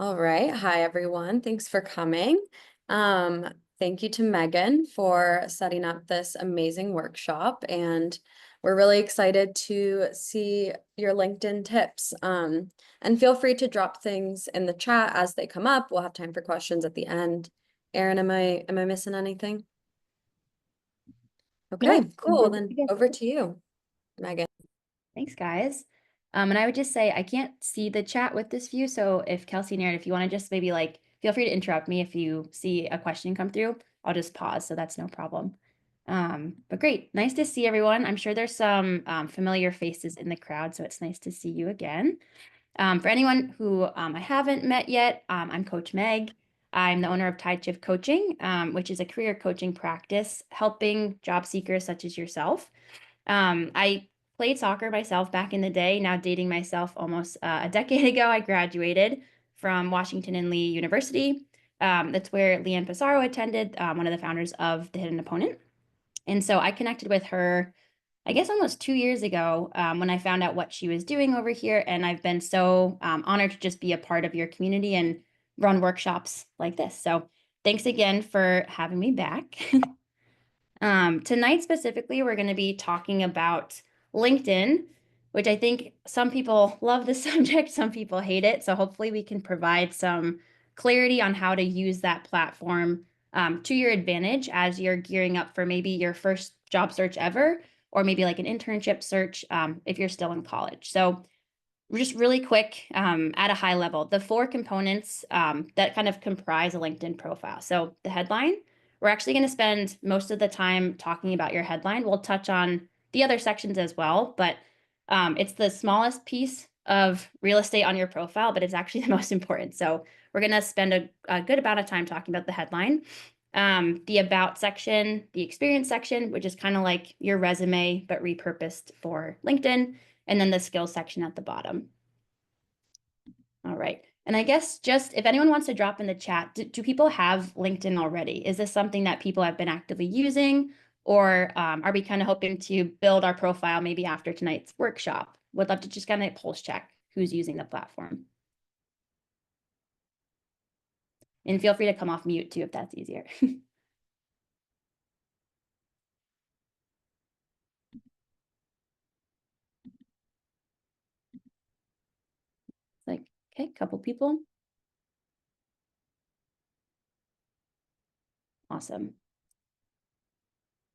All right. Hi, everyone. Thanks for coming. Thank you to Megan for setting up this amazing workshop. And we're really excited to see your LinkedIn tips. And feel free to drop things in the chat as they come up. We'll have time for questions at the end. Erin, am I missing anything? Okay, No, cool. Then over to you, Megan. thanks, guys. And I would just say I can't see the chat with this view, so if Kelsey and Aaron, if you want to just maybe feel free to interrupt me if you see a question come through. I'll just pause, so that's no problem. But great, nice to see everyone. I'm sure there's some familiar faces in the crowd, so it's nice to see you again. For anyone who I haven't met yet, I'm Coach Meg. I'm the owner of Tide Shift Coaching, which is a career coaching practice helping job seekers such as yourself. I played soccer myself back in the day, now dating myself almost a decade ago. I graduated from Washington and Lee University. That's where Leanne Pissarro attended, one of the founders of The Hidden Opponent. And so I connected with her, I guess, almost 2 years ago when I found out what she was doing over here. And I've been so honored to just be a part of your community and run workshops like this. So thanks again for having me back. Tonight specifically, we're going to be talking about LinkedIn, which I think some people love the subject, some people hate it. So hopefully we can provide some clarity on how to use that platform to your advantage as you're gearing up for maybe your first job search ever, or maybe like an internship search if you're still in college. So just really quick, at a high level, the four components that kind of comprise a LinkedIn profile. So the headline, we're actually going to spend most of the time talking about your headline. We'll touch on the other sections as well, but it's the smallest piece of real estate on your profile, but it's actually the most important. So we're going to spend a good amount of time talking about the headline. The about section, the experience section, which is kind of like your resume, but repurposed for LinkedIn, and then the skills section at the bottom. All right. And I guess just if anyone wants to drop in the chat, do people have LinkedIn already? Is this something that people have been actively using? Or are we kind of hoping to build our profile maybe after tonight's workshop? Would love to just kind of pulse check who's using the platform. And feel free to come off mute too if that's easier. Like, okay, couple people. Awesome.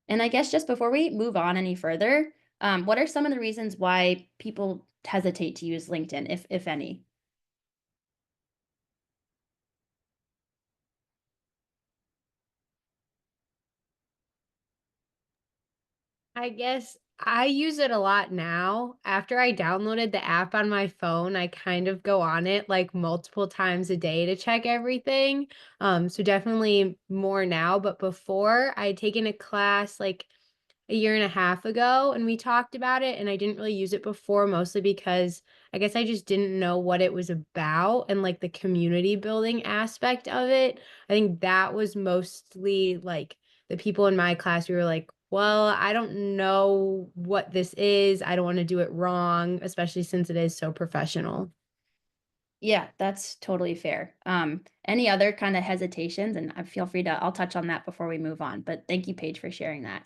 And I guess just before we move on any further, what are some of the reasons why people hesitate to use LinkedIn, if any? I guess I use it a lot now. After I downloaded the app on my phone, I kind of go on it like multiple times a day to check everything. So definitely more now, but before I'd taken a class like a year and a half ago and we talked about it and I didn't really use it before, mostly because I guess I just didn't know what it was about and like the community building aspect of it. I think that was mostly like the people in my class, we were like, well, I don't know what this is. I don't want to do it wrong, especially since it is so professional. Yeah, that's totally fair. Any other kind of hesitations? And feel free to, I'll touch on that before we move on. But thank you, Paige, for sharing that.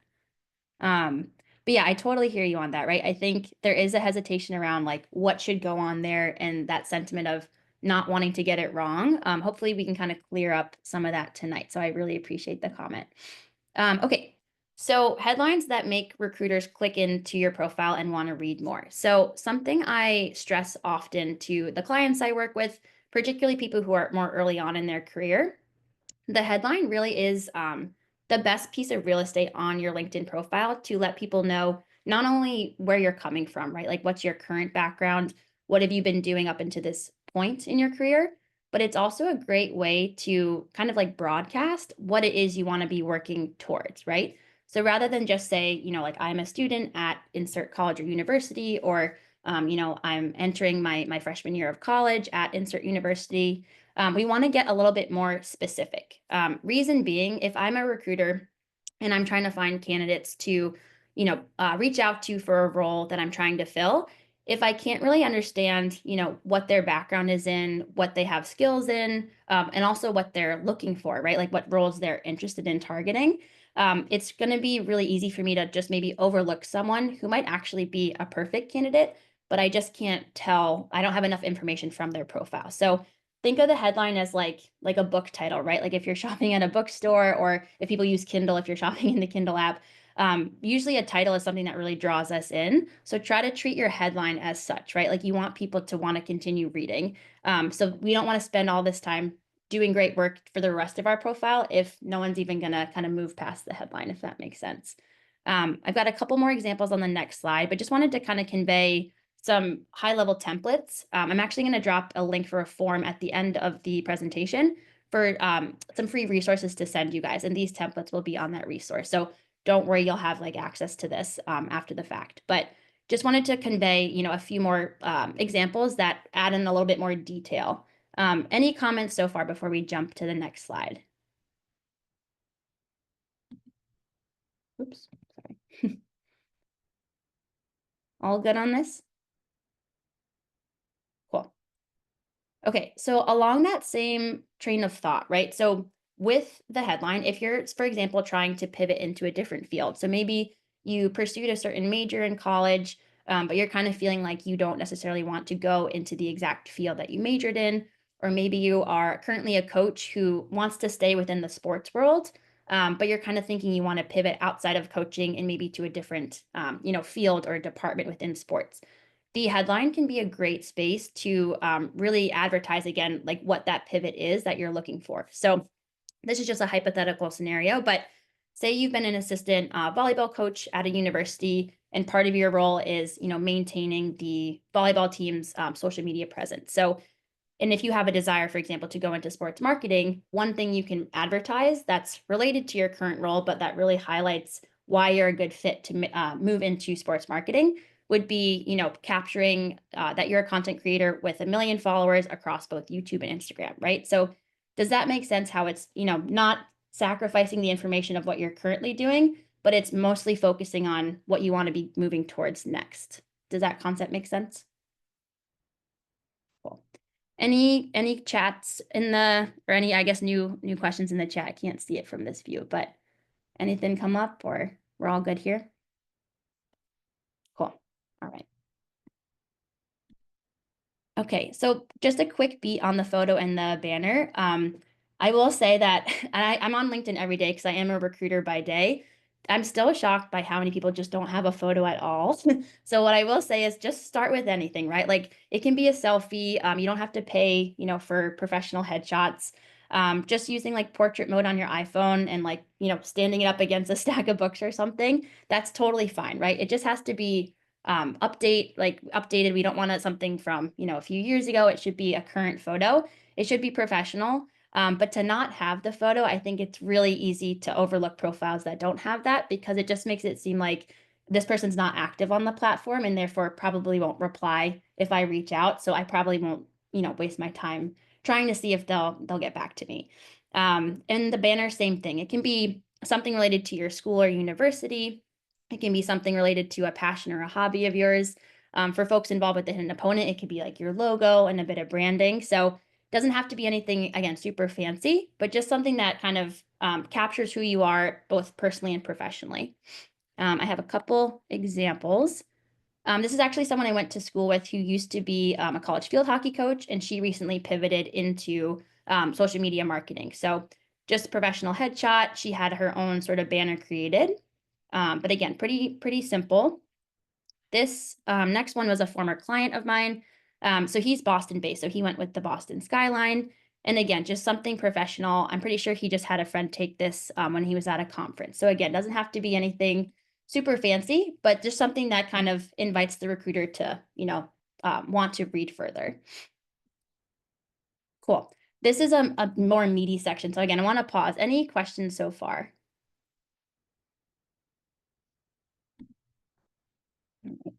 But yeah, I totally hear you on that, right? I think there is a hesitation around like what should go on there and that sentiment of not wanting to get it wrong. Hopefully we can kind of clear up some of that tonight. So I really appreciate the comment. Okay, so headlines that make recruiters click into your profile and want to read more. So something I stress often to the clients I work with, particularly people who are more early on in their career, the headline really is the best piece of real estate on your LinkedIn profile to let people know not only where you're coming from, right? Like what's your current background? What have you been doing up until this point in your career? But it's also a great way to kind of like broadcast what it is you want to be working towards, right? So rather than just say, like I'm a student at insert college or university, or I'm entering my freshman year of college at insert university, we want to get a little bit more specific. Reason being, if I'm a recruiter and I'm trying to find candidates to, reach out to for a role that I'm trying to fill, if I can't really understand, what their background is in, what they have skills in, and also what they're looking for, right? Like what roles they're interested in targeting, it's going to be really easy for me to just maybe overlook someone who might actually be a perfect candidate, but I just can't tell. I don't have enough information from their profile. So think of the headline as like a book title, right? Like if you're shopping at a bookstore, or if people use Kindle, if you're shopping in the Kindle app, usually a title is something that really draws us in. So try to treat your headline as such, right? Like you want people to want to continue reading. So we don't want to spend all this time doing great work for the rest of our profile if no one's even going to kind of move past the headline, if that makes sense. I've got a couple more examples on the next slide, but just wanted to kind of convey some high-level templates. I'm actually going to drop a link for a form at the end of the presentation for some free resources to send you guys, and these templates will be on that resource. So don't worry, you'll have like access to this after the fact. But just wanted to convey, a few more examples that add in a little bit more detail. Any comments so far before we jump to the next slide? Oops, sorry. All good on this? Cool. Okay, so along that same train of thought, right? So with the headline, if you're, for example, trying to pivot into a different field, so maybe you pursued a certain major in college, but you're kind of feeling like you don't necessarily want to go into the exact field that you majored in, or maybe you are currently a coach who wants to stay within the sports world, but you're kind of thinking you want to pivot outside of coaching and maybe to a different, field or department within sports. The headline can be a great space to really advertise again, like what that pivot is that you're looking for. So this is just a hypothetical scenario, but say you've been an assistant volleyball coach at a university, and part of your role is, maintaining the volleyball team's social media presence. So, and if you have a desire, for example, to go into sports marketing, one thing you can advertise that's related to your current role, but that really highlights why you're a good fit to move into sports marketing would be, capturing that you're a content creator with 1 million followers across both YouTube and Instagram, right? So does that make sense how it's, not sacrificing the information of what you're currently doing, but it's mostly focusing on what you want to be moving towards next? Does that concept make sense? Cool. Any chats in the, or any, I guess, new questions in the chat? I can't see it from this view, but anything come up, or we're all good here? Cool. All right. Okay, so just a quick beat on the photo and the banner. I will say that I'm on LinkedIn every day because I am a recruiter by day. I'm still shocked by how many people just don't have a photo at all. So what I will say is just start with anything, right? Like it can be a selfie. You don't have to pay, for professional headshots. Just using like portrait mode on your iPhone and like, standing it up against a stack of books or something, that's totally fine, right? It just has to be updated. We don't want it something from, a few years ago. It should be a current photo. It should be professional. But to not have the photo, I think it's really easy to overlook profiles that don't have that, because it just makes it seem like this person's not active on the platform and therefore probably won't reply if I reach out. So I probably won't, waste my time trying to see if they'll get back to me. And the banner, same thing. It can be something related to your school or university. It can be something related to a passion or a hobby of yours. For folks involved with the hidden opponent, it could be like your logo and a bit of branding. So it doesn't have to be anything, again, super fancy, but just something that kind of captures who you are, both personally and professionally. I have a couple examples. This is actually someone I went to school with who used to be a college field hockey coach, and she recently pivoted into social media marketing. So just professional headshot. She had her own sort of banner created. But again, pretty simple. This next one was a former client of mine. So he's Boston based, so he went with the Boston skyline. And again, just something professional. I'm pretty sure he just had a friend take this when he was at a conference. So again, doesn't have to be anything super fancy, but just something that kind of invites the recruiter to, want to read further. Cool. This is a more meaty section. So again, I want to pause. Any questions so far?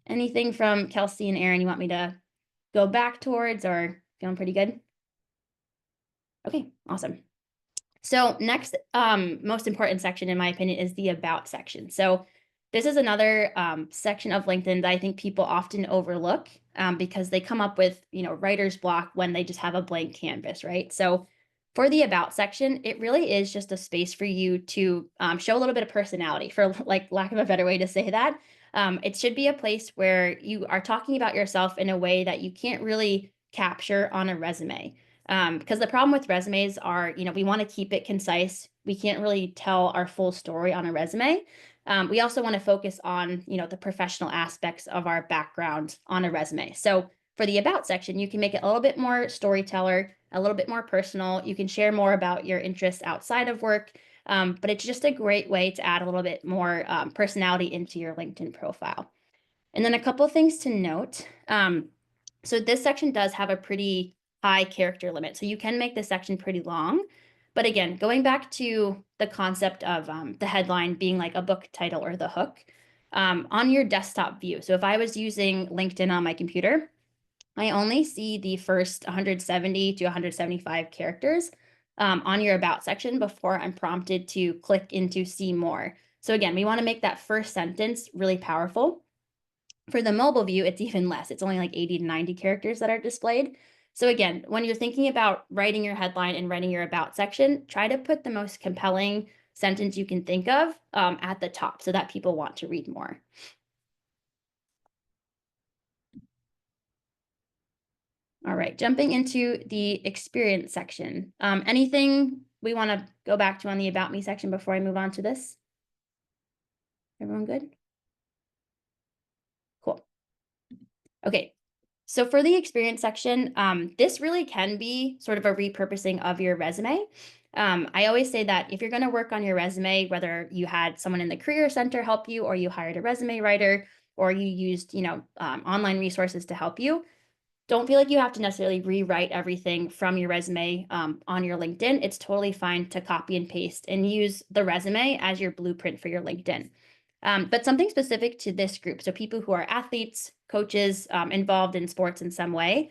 Anything from Kelsey and Aaron you want me to go back towards, or feeling pretty good? Okay, awesome. So next, most important section, in my opinion, is the about section. So this is another section of LinkedIn that I think people often overlook because they come up with, writer's block when they just have a blank canvas, right? So for the about section, it really is just a space for you to show a little bit of personality, for like lack of a better way to say that. It should be a place where you are talking about yourself in a way that you can't really capture on a resume. Because the problem with resumes are, we want to keep it concise. We can't really tell our full story on a resume. We also want to focus on, the professional aspects of our background on a resume. So for the about section, you can make it a little bit more storyteller, a little bit more personal. You can share more about your interests outside of work, but it's just a great way to add a little bit more personality into your LinkedIn profile. And then a couple of things to note. So this section does have a pretty high character limit. So you can make this section pretty long. But again, going back to the concept of the headline being like a book title or the hook, on your desktop view. So if I was using LinkedIn on my computer, I only see the first 170 to 175 characters on your about section before I'm prompted to click into see more. So again, we want to make that first sentence really powerful. For the mobile view, it's even less. It's only like 80 to 90 characters that are displayed. So again, when you're thinking about writing your headline and writing your about section, try to put the most compelling sentence you can think of at the top so that people want to read more. All right, jumping into the experience section. Anything we want to go back to on the about me section before I move on to this? Everyone good? Cool. Okay, so for the experience section, this really can be sort of a repurposing of your resume. I always say that if you're going to work on your resume, whether you had someone in the Career Center help you, or you hired a resume writer, or you used, online resources to help you, don't feel like you have to necessarily rewrite everything from your resume on your LinkedIn. It's totally fine to copy and paste and use the resume as your blueprint for your LinkedIn. But something specific to this group, so people who are athletes, coaches, involved in sports in some way,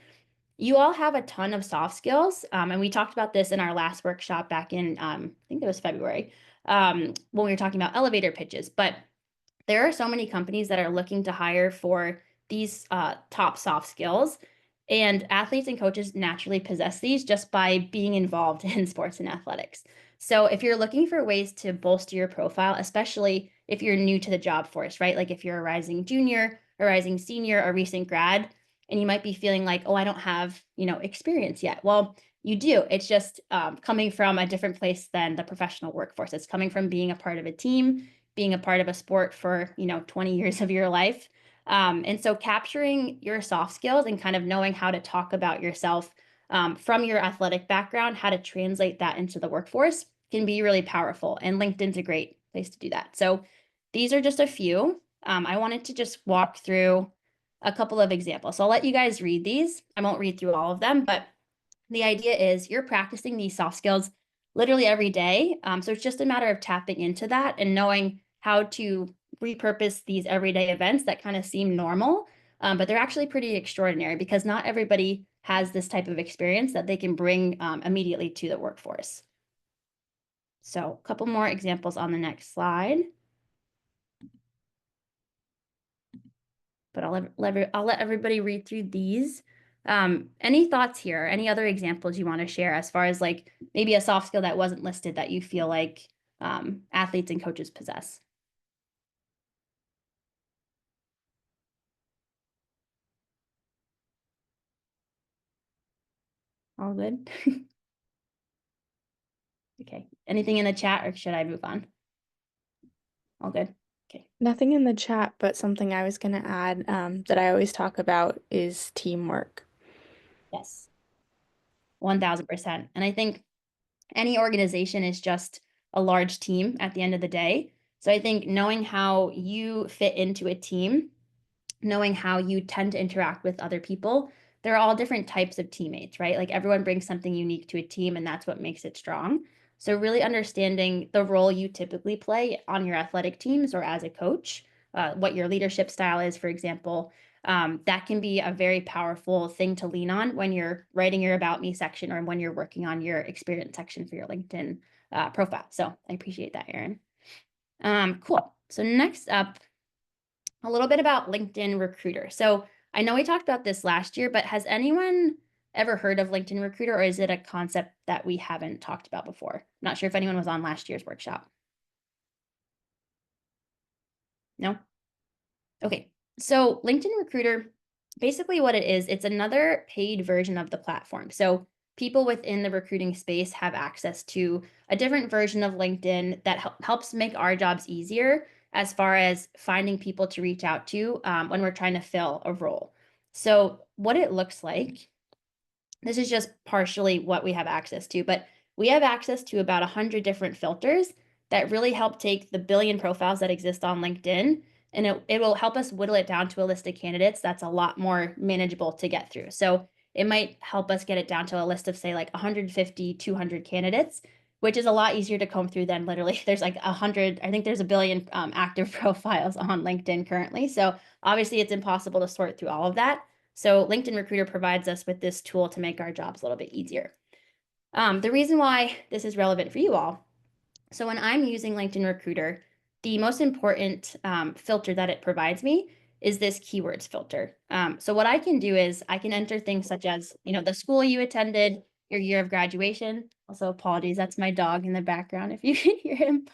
you all have a ton of soft skills. And we talked about this in our last workshop back in, I think it was February, when we were talking about elevator pitches. But there are so many companies that are looking to hire for these top soft skills. And athletes and coaches naturally possess these just by being involved in sports and athletics. So if you're looking for ways to bolster your profile, especially if you're new to the job force, right? Like if you're a rising junior, a rising senior, a recent grad, and you might be feeling like, oh, I don't have, experience yet. Well, you do. It's just coming from a different place than the professional workforce. It's coming from being a part of a team, being a part of a sport for, 20 years of your life. And so capturing your soft skills and kind of knowing how to talk about yourself from your athletic background, how to translate that into the workforce can be really powerful. And LinkedIn's a great place to do that. So these are just a few. I wanted to just walk through a couple of examples. So I'll let you guys read these. I won't read through all of them, but the idea is you're practicing these soft skills literally every day. So it's just a matter of tapping into that and knowing how to repurpose these everyday events that kind of seem normal, but they're actually pretty extraordinary because not everybody has this type of experience that they can bring immediately to the workforce. So a couple more examples on the next slide. But I'll let everybody read through these. Any thoughts here? Any other examples you want to share as far as like maybe a soft skill that wasn't listed that you feel like athletes and coaches possess? All good? Okay. Anything in the chat or should I move on? All good? Okay. Nothing in the chat, but something I was going to add that I always talk about is teamwork. Yes. 1000%. And I think any organization is just a large team at the end of the day. So I think knowing how you fit into a team, knowing how you tend to interact with other people, there are all different types of teammates, right? Like everyone brings something unique to a team, and that's what makes it strong. So really understanding the role you typically play on your athletic teams or as a coach, what your leadership style is, for example, that can be a very powerful thing to lean on when you're writing your About Me section or when you're working on your experience section for your LinkedIn profile. So I appreciate that, Erin. Cool. So next up, a little bit about LinkedIn Recruiter. So I know we talked about this last year, but has anyone ever heard of LinkedIn Recruiter, or is it a concept that we haven't talked about before? Not sure if anyone was on last year's workshop. No? Okay. So LinkedIn Recruiter, basically what it is, it's another paid version of the platform. So people within the recruiting space have access to a different version of LinkedIn that helps make our jobs easier as far as finding people to reach out to when we're trying to fill a role. So what it looks like, this is just partially what we have access to, but we have access to about 100 different filters that really help take the billion profiles that exist on LinkedIn, and it will help us whittle it down to a list of candidates that's a lot more manageable to get through. So it might help us get it down to a list of, say, like 150, 200 candidates, which is a lot easier to comb through than literally there's like 100, I think there's a billion active profiles on LinkedIn currently. So obviously it's impossible to sort through all of that. So LinkedIn Recruiter provides us with this tool to make our jobs a little bit easier. The reason why this is relevant for you all, so when I'm using LinkedIn Recruiter, the most important filter that it provides me is this keywords filter. So what I can do is I can enter things such as, the school you attended, your year of graduation. Also, apologies, that's my dog in the background if you can hear him.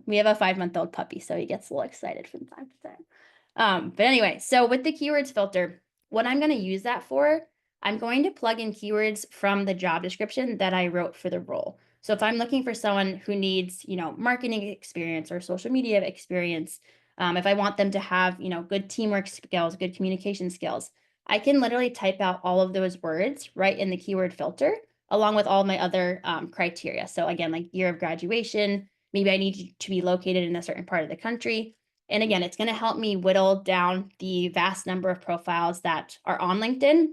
We have a 5-month-old puppy, so he gets a little excited from time to time. But anyway, so with the keywords filter, what I'm going to use that for, I'm going to plug in keywords from the job description that I wrote for the role. So if I'm looking for someone who needs, marketing experience or social media experience, if I want them to have, good teamwork skills, good communication skills, I can literally type out all of those words right in the keyword filter, along with all my other criteria. So again, like year of graduation, maybe I need you to be located in a certain part of the country. And again, it's going to help me whittle down the vast number of profiles that are on LinkedIn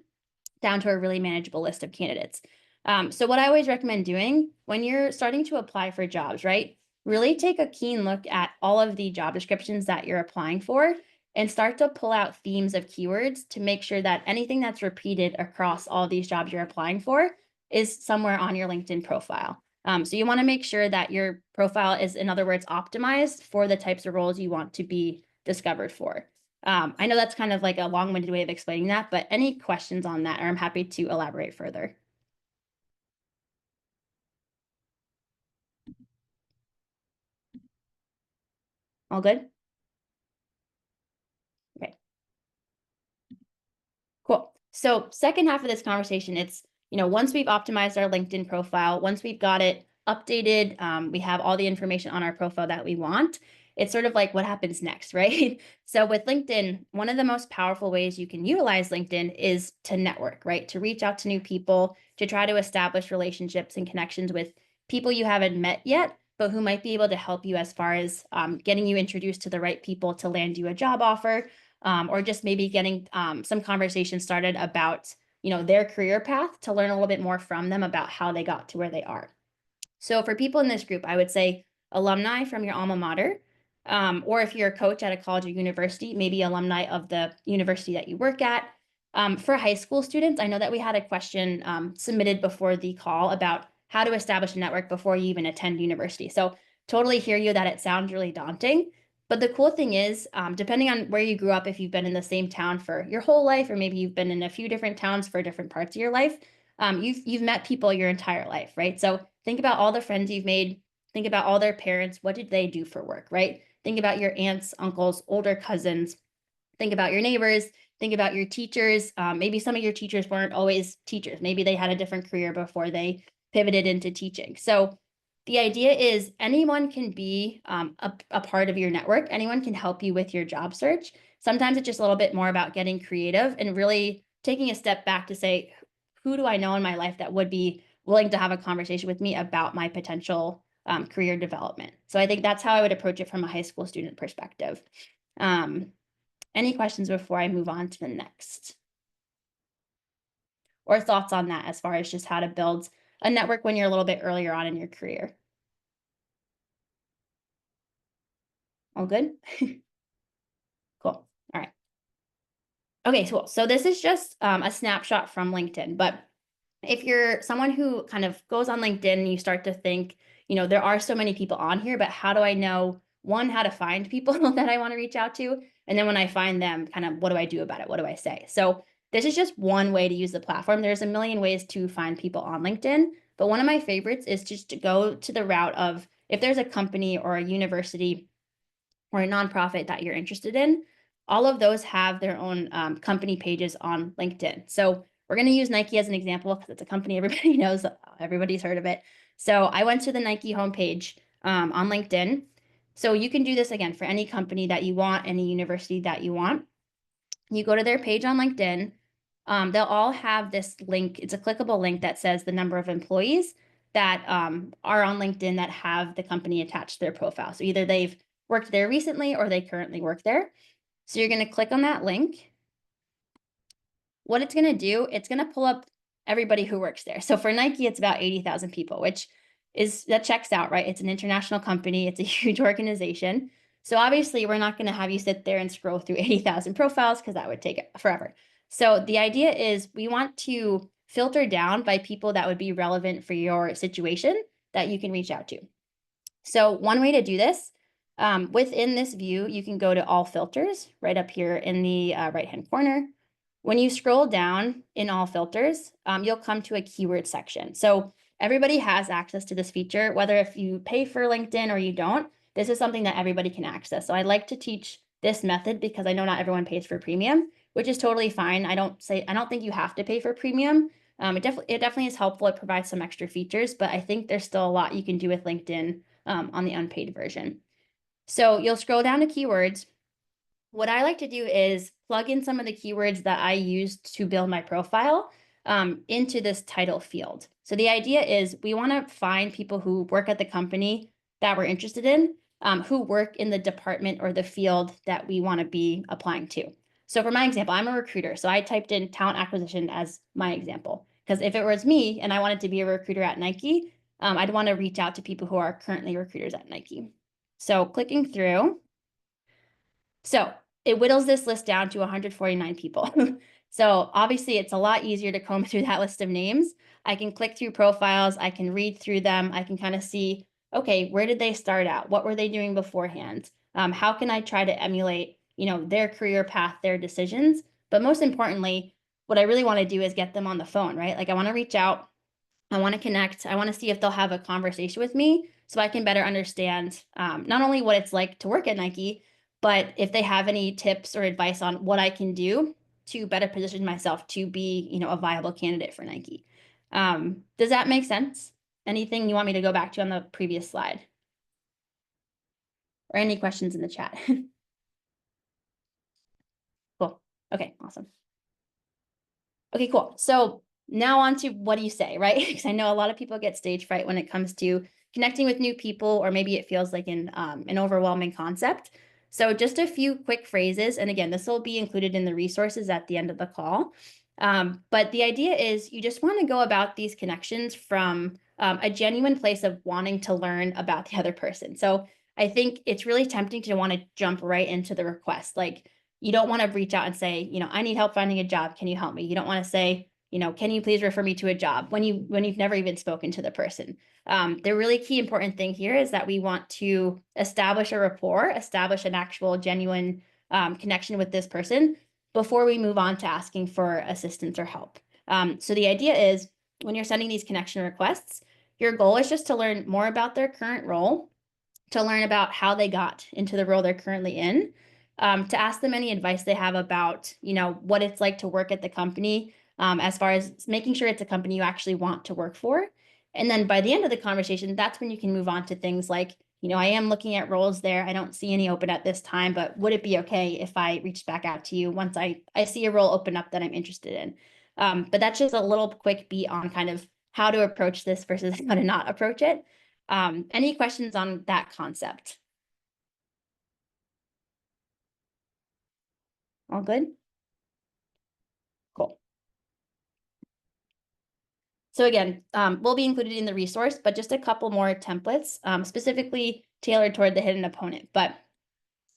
down to a really manageable list of candidates. So what I always recommend doing when you're starting to apply for jobs, right? Really take a keen look at all of the job descriptions that you're applying for and start to pull out themes of keywords to make sure that anything that's repeated across all these jobs you're applying for is somewhere on your LinkedIn profile. So you want to make sure that your profile is, in other words, optimized for the types of roles you want to be discovered for. I know that's kind of like a long-winded way of explaining that, but any questions on that, or I'm happy to elaborate further. All good? Okay. Cool. So second half of this conversation, it's, once we've optimized our LinkedIn profile, once we've got it updated, we have all the information on our profile that we want. It's sort of like what happens next, right? So with LinkedIn, one of the most powerful ways you can utilize LinkedIn is to network, right? To reach out to new people, to try to establish relationships and connections with people you haven't met yet, but who might be able to help you as far as getting you introduced to the right people to land you a job offer, or just maybe getting some conversation started about, their career path to learn a little bit more from them about how they got to where they are. So for people in this group, I would say alumni from your alma mater, or if you're a coach at a college or university, maybe alumni of the university that you work at. For high school students, I know that we had a question submitted before the call about how to establish a network before you even attend university. So totally hear you that it sounds really daunting. But the cool thing is, depending on where you grew up, if you've been in the same town for your whole life, or maybe you've been in a few different towns for different parts of your life, you've met people your entire life, right? So think about all the friends you've made. Think about all their parents. What did they do for work, right? Think about your aunts, uncles, older cousins. Think about your neighbors. Think about your teachers. Maybe some of your teachers weren't always teachers. Maybe they had a different career before they pivoted into teaching. So the idea is anyone can be a part of your network. Anyone can help you with your job search. Sometimes it's just a little bit more about getting creative and really taking a step back to say, who do I know in my life that would be willing to have a conversation with me about my potential career development? So I think that's how I would approach it from a high school student perspective. Any questions before I move on to the next? Or thoughts on that as far as just how to build a network when you're a little bit earlier on in your career? All good? Cool. All right. Okay, cool. So this is just a snapshot from LinkedIn, but if you're someone who kind of goes on LinkedIn and you start to think, there are so many people on here, but how do I know, one, how to find people that I want to reach out to, And then when I find them, kind of what do I do about it? What do I say? So this is just one way to use the platform. There's a million ways to find people on LinkedIn, but one of my favorites is just to go to the route of if there's a company or a university or a nonprofit that you're interested in, all of those have their own company pages on LinkedIn. So we're going to use Nike as an example because it's a company everybody knows, everybody's heard of it. So I went to the Nike homepage on LinkedIn. So you can do this again for any company that you want, any university that you want. You go to their page on LinkedIn. They'll all have this link. It's a clickable link that says the number of employees that are on LinkedIn that have the company attached to their profile. So either they've worked there recently or they currently work there. So you're going to click on that link. What it's going to do, it's going to pull up everybody who works there. So for Nike, it's about 80,000 people, which that checks out, right? It's an international company. It's a huge organization. So obviously we're not going to have you sit there and scroll through 80,000 profiles because that would take forever. So the idea is we want to filter down by people that would be relevant for your situation that you can reach out to. So one way to do this, within this view, you can go to all filters right up here in the right-hand corner. When you scroll down in all filters, you'll come to a keyword section. So everybody has access to this feature, whether if you pay for LinkedIn or you don't, this is something that everybody can access. So I like to teach this method because I know not everyone pays for premium, which is totally fine. I don't think you have to pay for premium. It definitely is helpful. It provides some extra features, but I think there's still a lot you can do with LinkedIn on the unpaid version. So you'll scroll down to keywords. What I like to do is plug in some of the keywords that I used to build my profile into this title field. So the idea is we want to find people who work at the company that we're interested in, who work in the department or the field that we want to be applying to. So for my example, I'm a recruiter. So I typed in talent acquisition as my example, because if it was me and I wanted to be a recruiter at Nike, I'd want to reach out to people who are currently recruiters at Nike. So clicking through. So it whittles this list down to 149 people. So obviously it's a lot easier to comb through that list of names. I can click through profiles. I can read through them. I can kind of see, okay, where did they start out? What were they doing beforehand? How can I try to emulate, their career path, their decisions? But most importantly, what I really want to do is get them on the phone, right? Like I want to reach out. I want to connect. I want to see if they'll have a conversation with me so I can better understand not only what it's like to work at Nike, but if they have any tips or advice on what I can do to better position myself to be, a viable candidate for Nike. Does that make sense? Anything you want me to go back to on the previous slide? Or any questions in the chat? Cool. Okay, awesome. Okay, cool. So now on to what do you say, right? Because I know a lot of people get stage fright when it comes to connecting with new people, or maybe it feels like an overwhelming concept. So just a few quick phrases. And again, this will be included in the resources at the end of the call. But the idea is you just want to go about these connections from a genuine place of wanting to learn about the other person. So I think it's really tempting to want to jump right into the request. Like, you don't want to reach out and say, I need help finding a job. Can you help me? You don't want to say, can you please refer me to a job when you've never even spoken to the person. The really key important thing here is that we want to establish a rapport, establish an actual genuine connection with this person before we move on to asking for assistance or help. So the idea is when you're sending these connection requests, your goal is just to learn more about their current role, to learn about how they got into the role they're currently in, to ask them any advice they have about, what it's like to work at the company, as far as making sure it's a company you actually want to work for. And then by the end of the conversation, that's when you can move on to things like, I am looking at roles there. I don't see any open at this time, but would it be okay if I reached back out to you once I see a role open up that I'm interested in? But that's just a little quick beat on kind of how to approach this versus how to not approach it. Any questions on that concept? All good? Cool. So again, will be included in the resource, but just a couple more templates, specifically tailored toward the hidden opponent. But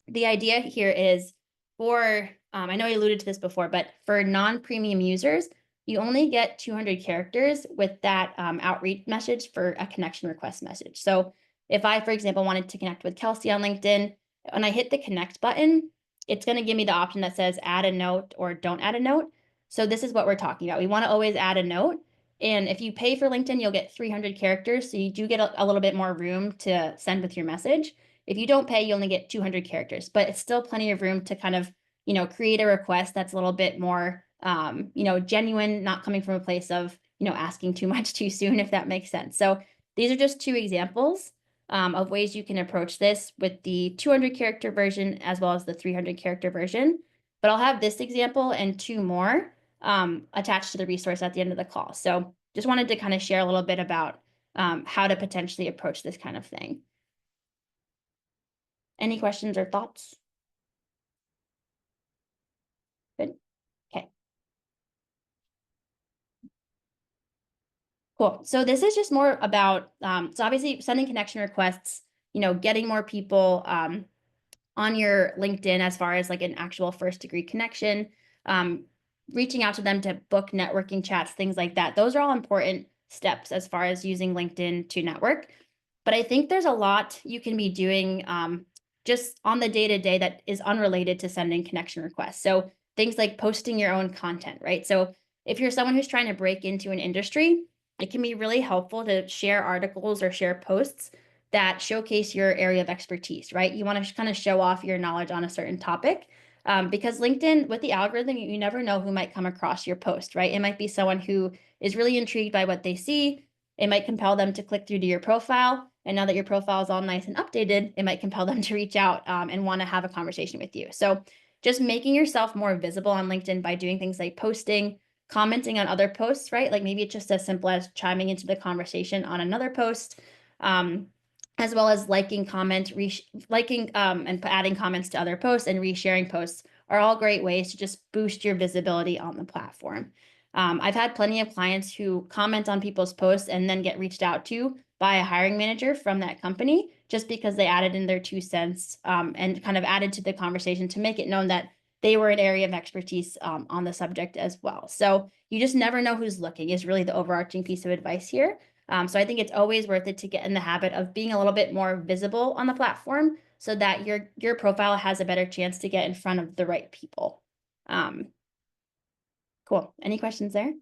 the idea here is for, I know I alluded to this before, but for non-premium users, you only get 200 characters with that outreach message for a connection request message. So if I, for example, wanted to connect with Kelsey on LinkedIn, when I hit the connect button, it's going to give me the option that says add a note or don't add a note. So this is what we're talking about. We want to always add a note. And if you pay for LinkedIn, you'll get 300 characters. So you do get a little bit more room to send with your message. If you don't pay, you only get 200 characters, but it's still plenty of room to kind of, create a request that's a little bit more, genuine, not coming from a place of, asking too much too soon, if that makes sense. So these are just 2 examples of ways you can approach this with the 200 character version as well as the 300 character version. But I'll have this example and 2 more attached to the resource at the end of the call. So just wanted to kind of share a little bit about how to potentially approach this kind of thing. Any questions or thoughts? Good. Okay. Cool. So this is just more about, so obviously sending connection requests, getting more people on your LinkedIn as far as like an actual first degree connection, reaching out to them to book networking chats, things like that. Those are all important steps as far as using LinkedIn to network. But I think there's a lot you can be doing just on the day-to-day that is unrelated to sending connection requests. So things like posting your own content, right? So if you're someone who's trying to break into an industry, it can be really helpful to share articles or share posts that showcase your area of expertise, right? You want to kind of show off your knowledge on a certain topic because LinkedIn, with the algorithm, you never know who might come across your post, right? It might be someone who is really intrigued by what they see. It might compel them to click through to your profile. And now that your profile is all nice and updated, it might compel them to reach out and want to have a conversation with you. So just making yourself more visible on LinkedIn by doing things like posting, commenting on other posts, right? Like maybe it's just as simple as chiming into the conversation on another post, as well as liking, liking and adding comments to other posts and resharing posts are all great ways to just boost your visibility on the platform. I've had plenty of clients who comment on people's posts and then get reached out to by a hiring manager from that company just because they added in their 2 cents and kind of added to the conversation to make it known that they were an area of expertise on the subject as well. So you just never know who's looking is really the overarching piece of advice here. So I think it's always worth it to get in the habit of being a little bit more visible on the platform so that your profile has a better chance to get in front of the right people. Cool. Any questions there?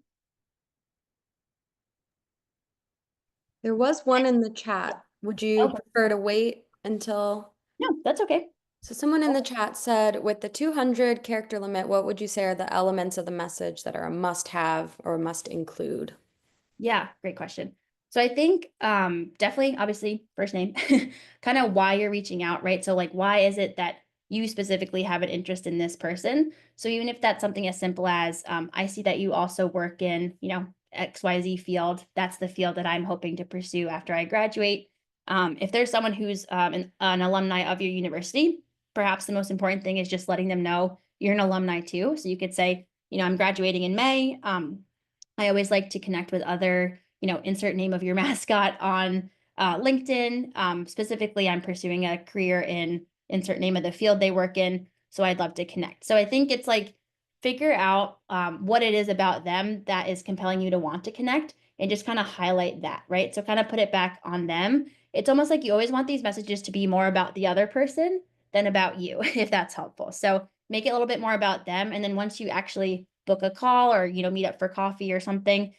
There was one in the chat. Would you Okay. prefer to wait until? No, that's okay. So someone in the chat said, with the 200 character limit, what would you say are the elements of the message that are a must have or must include? Yeah, great question. So I think definitely, obviously, first name, kind of why you're reaching out, right? So like, why is it that you specifically have an interest in this person? So even if that's something as simple as, I see that you also work in, XYZ field, that's the field that I'm hoping to pursue after I graduate. If there's someone who's an alumni of your university, perhaps the most important thing is just letting them know you're an alumni too. So you could say, I'm graduating in May. I always like to connect with other, insert name of your mascot on LinkedIn. Specifically, I'm pursuing a career in insert name of the field they work in. So I'd love to connect. So I think it's like figure out what it is about them that is compelling you to want to connect and just kind of highlight that, right? So kind of put it back on them. It's almost like you always want these messages to be more about the other person than about you, if that's helpful. So make it a little bit more about them. And then once you actually book a call or, meet up for coffee or something,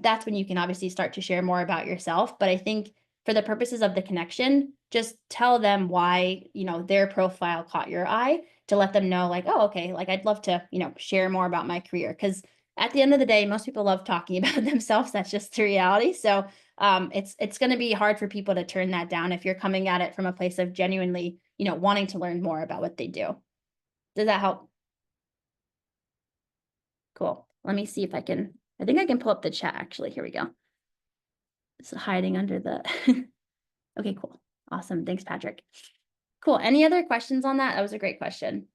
that's when you can obviously start to share more about yourself. But I think for the purposes of the connection, just tell them why, their profile caught your eye to let them know like, oh, okay, like I'd love to, share more about my career. Because at the end of the day, most people love talking about themselves. That's just the reality. So it's going to be hard for people to turn that down if you're coming at it from a place of genuinely, wanting to learn more about what they do. Does that help? Cool. Let me see if I think I can pull up the chat actually. Here we go. It's hiding under the, okay, cool. Awesome. Thanks, Patrick. Cool. Any other questions on that? That was a great question.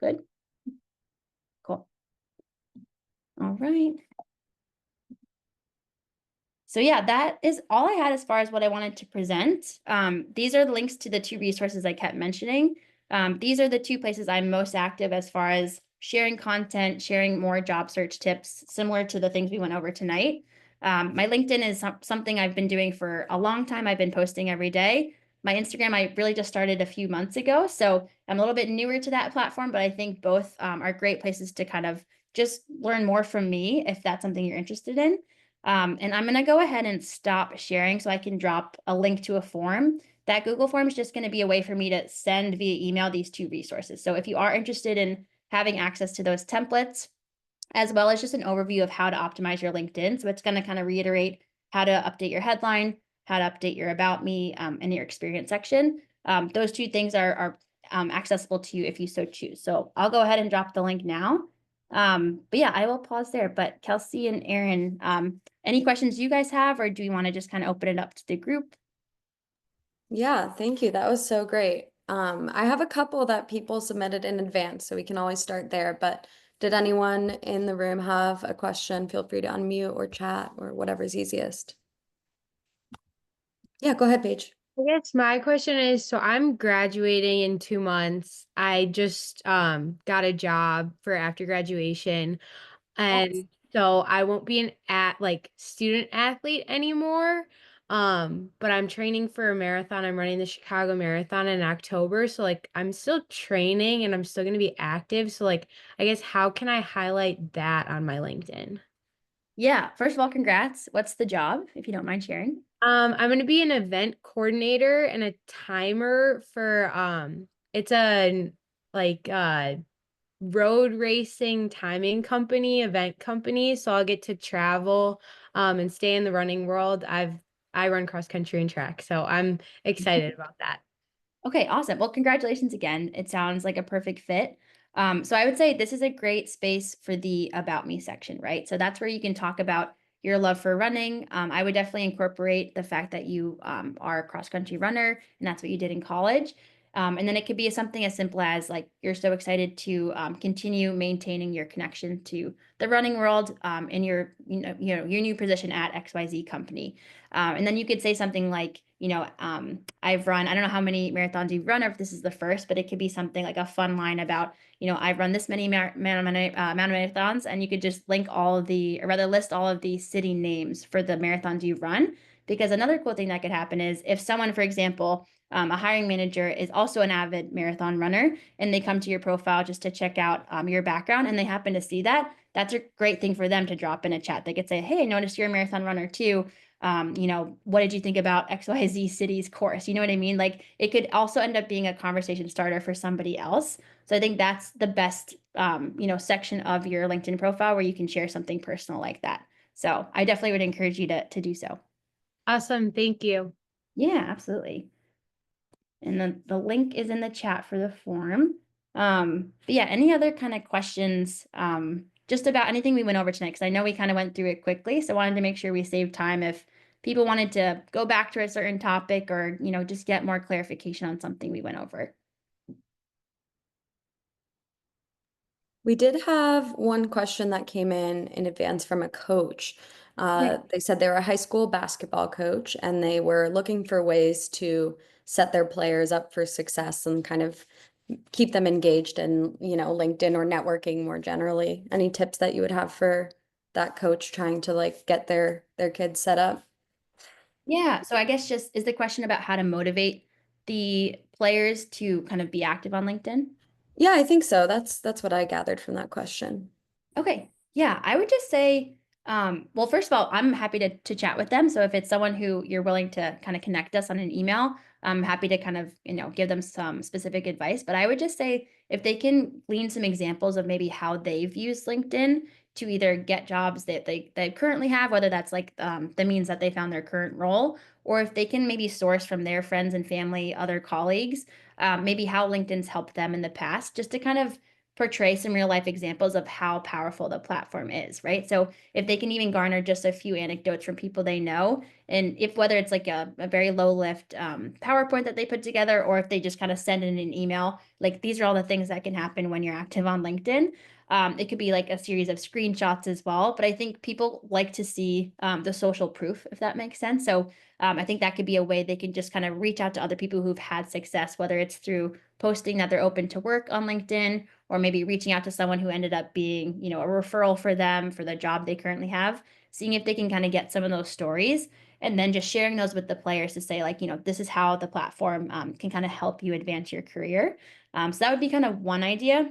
Good. Cool. All right. So yeah, that is all I had as far as what I wanted to present. These are the links to the 2 resources I kept mentioning. These are the 2 places I'm most active as far as sharing content, sharing more job search tips, similar to the things we went over tonight. My LinkedIn is something I've been doing for a long time. I've been posting every day. My Instagram, I really just started a few months ago, so I'm a little bit newer to that platform, but I think both are great places to kind of just learn more from me if that's something you're interested in. And I'm going to go ahead and stop sharing so I can drop a link to a form. That Google form is just going to be a way for me to send via email these 2 resources. So if you are interested in having access to those templates, as well as just an overview of how to optimize your LinkedIn. So it's going to kind of reiterate how to update your headline, how to update your about me, and your experience section. Those 2 things are accessible to you if you so choose. So I'll go ahead and drop the link now. But yeah, I will pause there. But Kelsey and Aaron, any questions you guys have, or do you want to just kind of open it up to the group? Yeah, thank you. That was so great. I have a couple that people submitted in advance, so we can always start there. But did anyone in the room have a question? Feel free to unmute or chat or whatever's easiest. Yeah, go ahead, Paige. I guess my question is, so I'm graduating in 2 months. I just got a job for after graduation. And so I won't be an student athlete anymore. But I'm training for a marathon. I'm running the Chicago Marathon in October. So like I'm still training and I'm still gonna be active. So like I guess how can I highlight that on my LinkedIn? Yeah, first of all, congrats. What's the job, if you don't mind sharing? I'm gonna be an event coordinator and a timer for it's a like road racing timing company, event company. So I'll get to travel and stay in the running world. I run cross country and track, so I'm excited about that. Okay, awesome. Well, congratulations again. It sounds like a perfect fit. So I would say this is a great space for the About Me section, right? So that's where you can talk about your love for running. I would definitely incorporate the fact that you are a cross country runner and that's what you did in college. And then it could be something as simple as like you're so excited to continue maintaining your connection to the running world in your your new position at XYZ company. And then you could say something like, I've run, I don't know how many marathons you've run, or if this is the first, but it could be something like a fun line about, I've run this many amount of marathons, and you could just link all of the, or rather list all of the city names for the marathons you've run. Because another cool thing that could happen is if someone, for example, a hiring manager is also an avid marathon runner, and they come to your profile just to check out your background, and they happen to see that, that's a great thing for them to drop in a chat. They could say, hey, I noticed you're a marathon runner too. What did you think about XYZ city's course? You know what I mean? Like it could also end up being a conversation starter for somebody else. So I think that's the best, section of your LinkedIn profile where you can share something personal like that. So I definitely would encourage you to do so. Awesome, thank you. Yeah, absolutely. And then the link is in the chat for the form. But yeah, any other kind of questions just about anything we went over tonight? Because I know we kind of went through it quickly, so I wanted to make sure we saved time if people wanted to go back to a certain topic or just get more clarification on something we went over. We did have one question that came in advance from a coach. They said they were a high school basketball coach and they were looking for ways to set their players up for success and kind of keep them engaged in, LinkedIn or networking more generally. Any tips that you would have for that coach trying to like get their kids set up? Yeah, so I guess just is the question about how to motivate the players to kind of be active on LinkedIn? Yeah, I think so. That's what I gathered from that question. Okay. Yeah, I would just say, well, first of all, I'm happy to chat with them. So if it's someone who you're willing to kind of connect us on an email, I'm happy to kind of, give them some specific advice. But I would just say if they can glean some examples of maybe how they've used LinkedIn to either get jobs that they currently have, whether that's like the means that they found their current role, or if they can maybe source from their friends and family, other colleagues, maybe how LinkedIn's helped them in the past, just to kind of portray some real life examples of how powerful the platform is, right? So if they can even garner just a few anecdotes from people they know, and if whether it's like a very low lift PowerPoint that they put together, or if they just kind of send in an email, like these are all the things that can happen when you're active on LinkedIn. It could be like a series of screenshots as well, but I think people like to see the social proof, if that makes sense. So I think that could be a way they can just kind of reach out to other people who've had success, whether it's through posting that they're open to work on LinkedIn, or maybe reaching out to someone who ended up being, a referral for them for the job they currently have, seeing if they can kind of get some of those stories. and then just sharing those with the players to say like, this is how the platform can kind of help you advance your career. So that would be kind of one idea.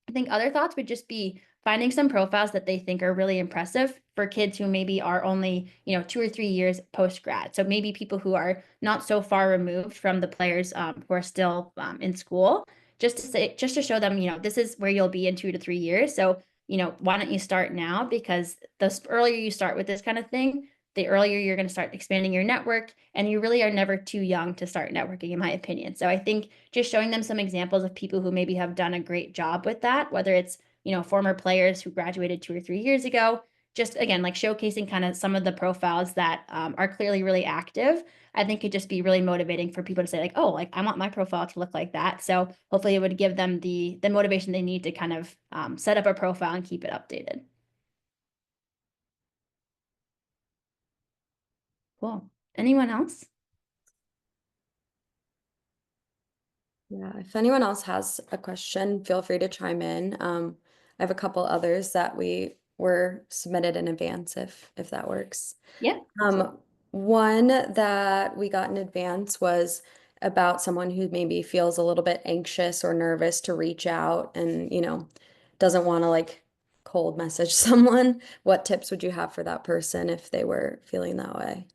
I think other thoughts would just be finding some profiles that they think are really impressive for kids who maybe are only, 2 or 3 years post grad. So maybe people who are not so far removed from the players who are still in school, just to show them, this is where you'll be in 2 to 3 years. So, why don't you start now? Because the earlier you start with this kind of thing, the earlier you're going to start expanding your network, and you really are never too young to start networking, in my opinion. So I think just showing them some examples of people who maybe have done a great job with that, whether it's, former players who graduated 2 or 3 years ago, just again, like showcasing kind of some of the profiles that are clearly really active, I think could just be really motivating for people to say like, oh, like I want my profile to look like that. So hopefully it would give them the motivation they need to kind of set up a profile and keep it updated. Cool. Anyone else? Yeah, if anyone else has a question, feel free to chime in. I have a couple others that we were submitted in advance if that works. Yeah. One that we got in advance was about someone who maybe feels a little bit anxious or nervous to reach out and, doesn't want to like cold message someone. What tips would you have for that person if they were feeling that way?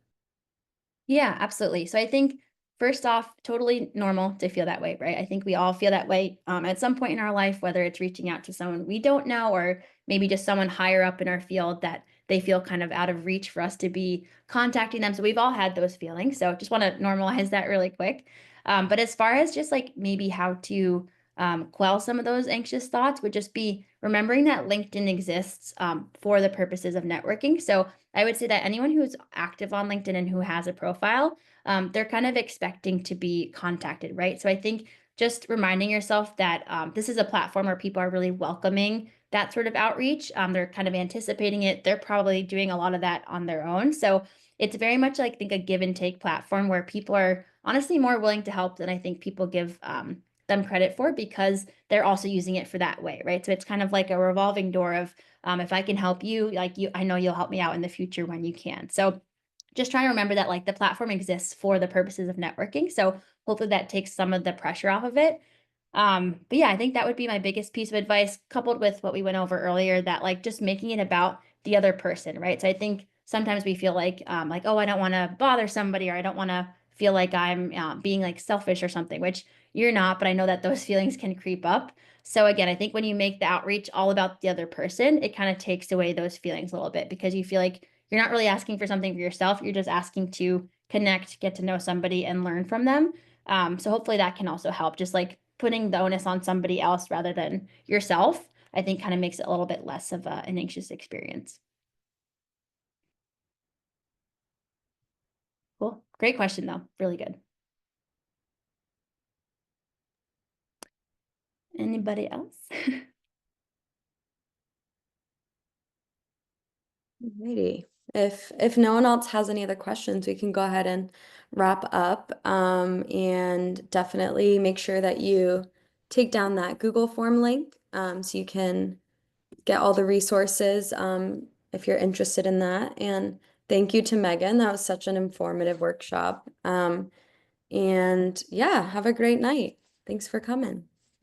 Yeah, absolutely. So I think first off, totally normal to feel that way, right? I think we all feel that way at some point in our life, whether it's reaching out to someone we don't know or maybe just someone higher up in our field that they feel kind of out of reach for us to be contacting them. So we've all had those feelings. So just want to normalize that really quick. But as far as just like maybe how to quell some of those anxious thoughts would just be remembering that LinkedIn exists for the purposes of networking. So I would say that anyone who's active on LinkedIn and who has a profile, they're kind of expecting to be contacted, right? So I think just reminding yourself that this is a platform where people are really welcoming that sort of outreach. They're kind of anticipating it. They're probably doing a lot of that on their own. So it's very much like, I think, a give and take platform where people are honestly more willing to help than I think people give them credit for because they're also using it for that way, right? So it's kind of like a revolving door of if I can help you, like I know you'll help me out in the future when you can. So just trying to remember that like the platform exists for the purposes of networking. So hopefully that takes some of the pressure off of it. But yeah, I think that would be my biggest piece of advice, coupled with what we went over earlier, that like just making it about the other person, right? So I think sometimes we feel like oh, I don't want to bother somebody, or I don't want to feel like I'm being like selfish or something, which you're not, but I know that those feelings can creep up. So again, I think when you make the outreach all about the other person, it kind of takes away those feelings a little bit because you feel like you're not really asking for something for yourself. You're just asking to connect, get to know somebody, and learn from them. So hopefully that can also help. Just like putting the onus on somebody else rather than yourself, I think kind of makes it a little bit less of an anxious experience. Cool. Great question, though. Really good. Anybody else? Alrighty. If no one else has any other questions, we can go ahead and wrap up. And definitely make sure that you take down that Google form link so you can get all the resources if you're interested in that. And thank you to Meaghan. That was such an informative workshop. And yeah, have a great night. Thanks for coming.